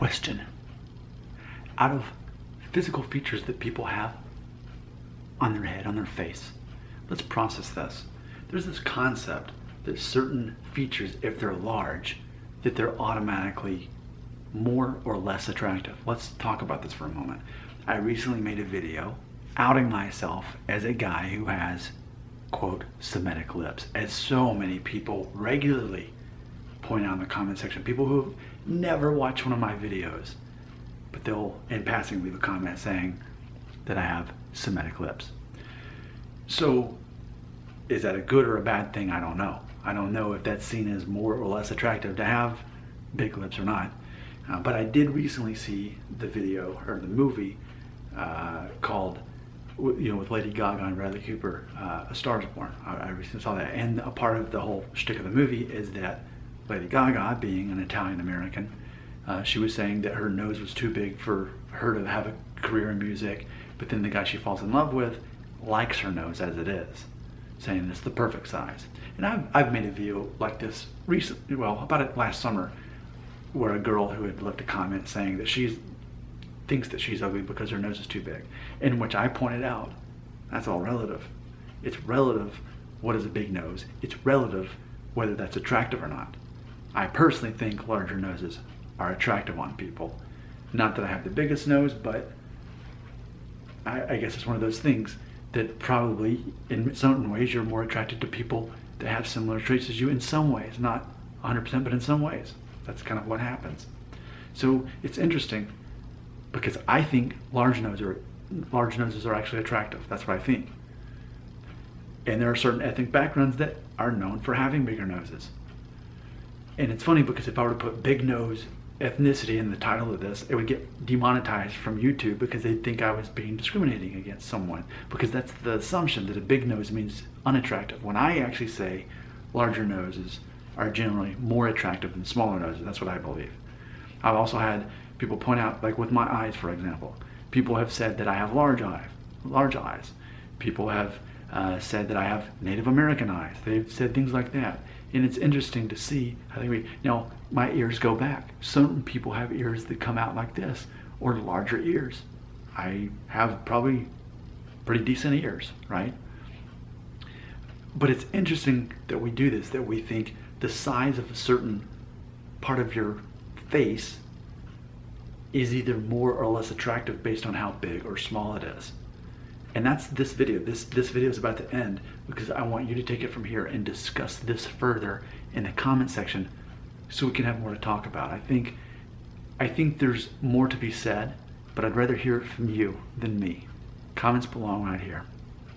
question. Out of physical features that people have on their head, on their face, let's process this. There's this concept that certain features, if they're large, that they're automatically more or less attractive. Let's talk about this for a moment. I recently made a video outing myself as a guy who has, quote, Semitic lips, as so many people regularly point out in the comment section. People who have never watched one of my videos, but they'll in passing leave a comment saying that I have Semitic lips. So is that a good or a bad thing? I don't know. I don't know if that's seen as more or less attractive to have big lips or not. But I did recently see the video or the movie called, with Lady Gaga and Bradley Cooper, A Star Is Born. I recently saw that, and a part of the whole shtick of the movie is that Lady Gaga, being an Italian American, she was saying that her nose was too big for her to have a career in music, but then the guy she falls in love with likes her nose as it is, saying it's the perfect size. And I've made a video like this recently, well, about it last summer, where a girl who had left a comment saying that she thinks that she's ugly because her nose is too big, in which I pointed out that's all relative. It's relative what is a big nose. It's relative whether that's attractive or not. I personally think larger noses are attractive on people. Not that I have the biggest nose, but I guess it's one of those things that probably in certain ways you're more attracted to people that have similar traits as you in some ways, not 100%, but in some ways. That's kind of what happens. So it's interesting because I think large noses are actually attractive. That's what I think. And there are certain ethnic backgrounds that are known for having bigger noses. And it's funny because if I were to put big nose ethnicity in the title of this, it would get demonetized from YouTube because they'd think I was being discriminating against someone, because that's the assumption that a big nose means unattractive, when I actually say larger noses are generally more attractive than smaller noses. That's what I believe. I've also had people point out, like with my eyes, for example, people have said that I have large eyes. People have said that I have Native American eyes. They've said things like that. And it's interesting to see how my ears go back. Some people have ears that come out like this, or larger ears. I have probably pretty decent ears, right? But it's interesting that we do this, that we think the size of a certain part of your face is either more or less attractive based on how big or small it is. And that's this video. This video is about to end because I want you to take it from here and discuss this further in the comment section so we can have more to talk about. I think there's more to be said, but I'd rather hear it from you than me. Comments belong right here.